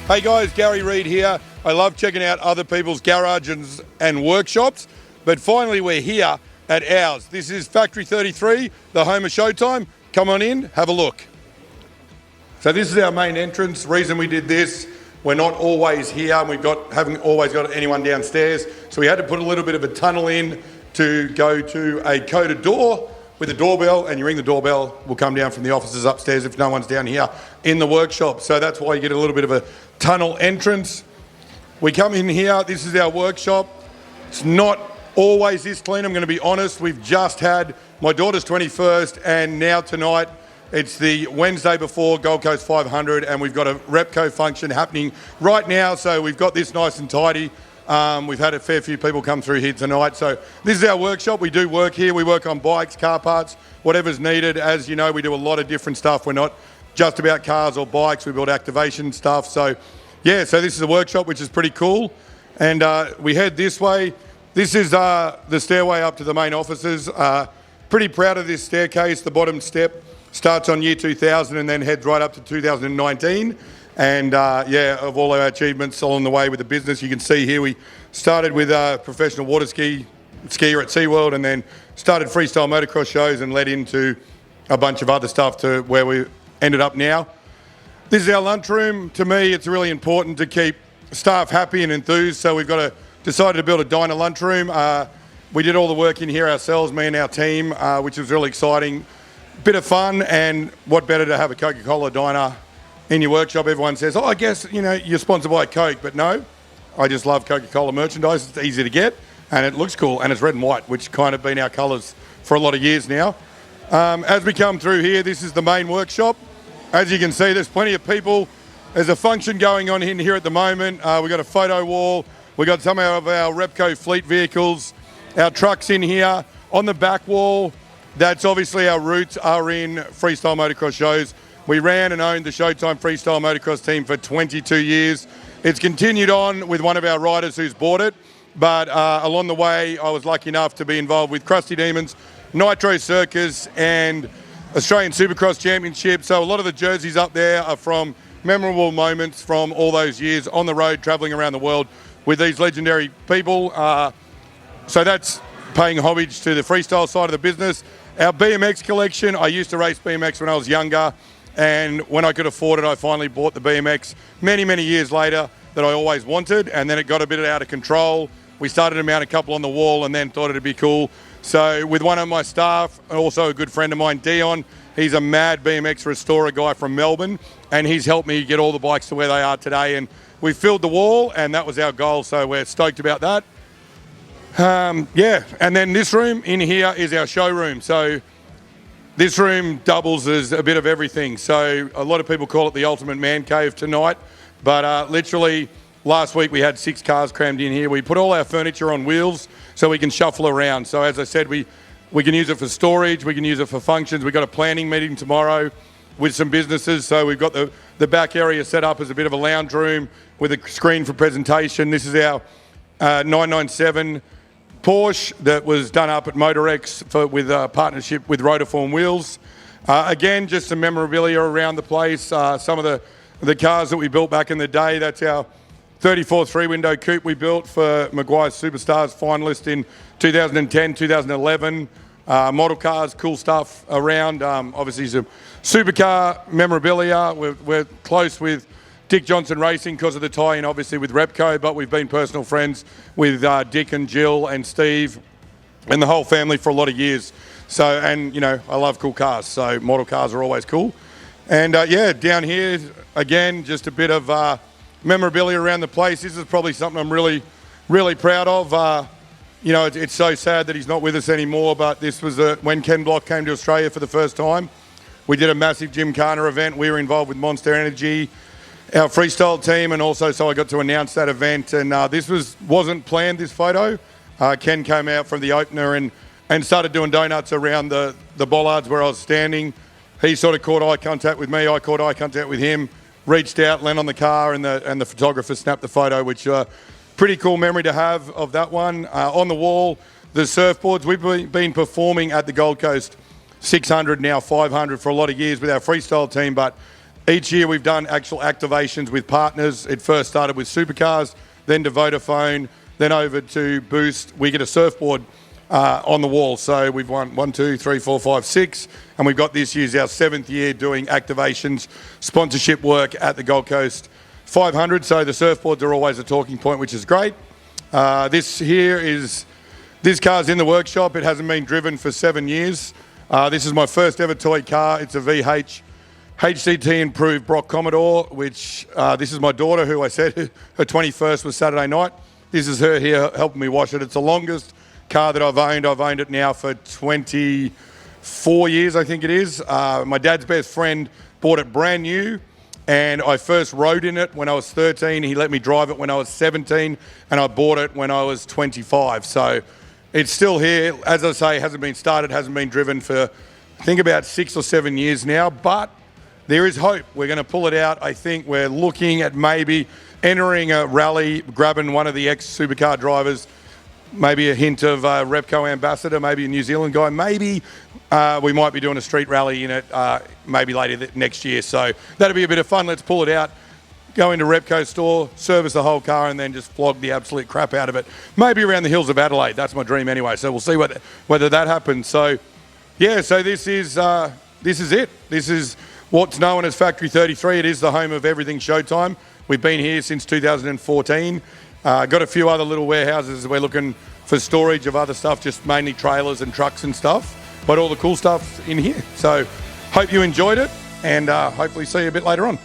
Hey guys, Gary Reid here. I love checking out other people's garages and workshops, but finally we're here at ours. This is Factory 33, the home of Showtime. Come on in, have a look. So this is our main entrance. Reason we did this, we're not always here and haven't always got anyone downstairs, so we had to put a little bit of a tunnel in to go to a coded door with a doorbell, and you ring the doorbell, we'll come down from the offices upstairs if no one's down here in the workshop. So that's why you get a little bit of a tunnel entrance. We come in here, this is our workshop. It's not always this clean, I'm going to be honest. We've just had my daughter's 21st, and now tonight it's the Wednesday before Gold Coast 500, and we've got a Repco function happening right now, so we've got this nice and tidy. We've had a fair few people come through here tonight. So this is our workshop. We do work here. We work on bikes, car parts, whatever's needed. As you know, we do a lot of different stuff. We're not just about cars or bikes. We build activation stuff. So yeah, so this is a workshop, which is pretty cool. And we head this way. This is the stairway up to the main offices. Pretty proud of this staircase. The bottom step starts on year 2000 and then heads right up to 2019. And yeah, of all our achievements along the way with the business, you can see here we started with a professional water skier at SeaWorld, and then started freestyle motocross shows and led into a bunch of other stuff to where we ended up now. This is our lunchroom. To me, it's really important to keep staff happy and enthused, so we've decided to build a diner lunchroom. We did all the work in here ourselves, me and our team, which was really exciting. Bit of fun, and what better to have a Coca-Cola diner in your workshop. Everyone says, oh, I guess, you know, you're sponsored by Coke, but no, I just love Coca-Cola merchandise. It's easy to get and it looks cool, and it's red and white, which kind of been our colours for a lot of years now. As we come through here, this is the main workshop. As you can see, there's plenty of people. There's a function going on in here at the moment. We've got a photo wall. We've got some of our Repco fleet vehicles, our trucks in here. On the back wall, that's obviously our roots are in freestyle motocross shows. We ran and owned the Showtime freestyle motocross team for 22 years. It's continued on with one of our riders who's bought it, but along the way, I was lucky enough to be involved with Krusty Demons, Nitro Circus, and Australian Supercross Championship. So a lot of the jerseys up there are from memorable moments from all those years on the road, traveling around the world with these legendary people. So that's paying homage to the freestyle side of the business. Our BMX collection, I used to race BMX when I was younger, and when I could afford it, I finally bought the BMX many, many years later that I always wanted, and then it got a bit out of control. We started to mount a couple on the wall and then thought it'd be cool. So with one of my staff, also a good friend of mine, Dion, he's a mad BMX restorer guy from Melbourne, and he's helped me get all the bikes to where they are today. And we filled the wall, and that was our goal, so we're stoked about that. Yeah, and then this room in here is our showroom. So this room doubles as a bit of everything. So a lot of people call it the ultimate man cave tonight, but literally last week we had 6 cars crammed in here. We put all our furniture on wheels so we can shuffle around. So as I said, we can use it for storage, we can use it for functions. We've got a planning meeting tomorrow with some businesses. So we've got the back area set up as a bit of a lounge room with a screen for presentation. This is our 997 Porsche that was done up at MotorX with a partnership with Rotiform Wheels. Again, just some memorabilia around the place. Some of the cars that we built back in the day. That's our 34 3-window coupe we built for Maguire's Superstars finalist in 2010, 2011. Model cars, cool stuff around. Obviously some supercar memorabilia. We're close with Dick Johnson Racing because of the tie-in, obviously, with Repco, but we've been personal friends with Dick and Jill and Steve and the whole family for a lot of years. So, and, you know, I love cool cars, so model cars are always cool. And, yeah, down here, again, just a bit of memorabilia around the place. This is probably something I'm really, really proud of. You know, it's so sad that he's not with us anymore, but this was when Ken Block came to Australia for the first time. We did a massive Gymkhana event. We were involved with Monster Energy, our freestyle team, and also so I got to announce that event. And this wasn't planned, this photo. Ken came out from the opener and started doing donuts around the bollards where I was standing. He sort of caught eye contact with me. I caught eye contact with him, reached out, landed on the car, and the photographer snapped the photo, which pretty cool memory to have of that one. On the wall, the surfboards. We've been performing at the Gold Coast 600, now 500 for a lot of years with our freestyle team, but Each year we've done actual activations with partners. It first started with Supercars, then to Vodafone, then over to Boost. We get a surfboard on the wall. So we've won 1, 2, 3, 4, 5, 6. And we've got this year's our 7th year doing activations, sponsorship work at the Gold Coast 500. So the surfboards are always a talking point, which is great. This car's in the workshop. It hasn't been driven for 7 years. This is my first ever toy car. It's a VH HCT improved Brock Commodore, which this is my daughter, who I said her 21st was Saturday night. This is her here helping me wash it. It's the longest car that I've owned. I've owned it now for 24 years, I think it is. My dad's best friend bought it brand new, and I first rode in it when I was 13. He let me drive it when I was 17, and I bought it when I was 25. So it's still here. As I say, hasn't been started, hasn't been driven for, I think, about 6 or 7 years now, but there is hope. We're going to pull it out. I think we're looking at maybe entering a rally, grabbing one of the ex-supercar drivers, maybe a hint of Repco ambassador, maybe a New Zealand guy. Maybe we might be doing a street rally in it maybe later next year. So that'll be a bit of fun. Let's pull it out, go into Repco store, service the whole car, and then just flog the absolute crap out of it. Maybe around the hills of Adelaide. That's my dream anyway. So we'll see whether that happens. So, yeah, so this is it. This is what's known as Factory 33. It is the home of everything Showtime. We've been here since 2014. Got a few other little warehouses. We're looking for storage of other stuff, just mainly trailers and trucks and stuff. But all the cool stuff's in here. So hope you enjoyed it, and hopefully see you a bit later on.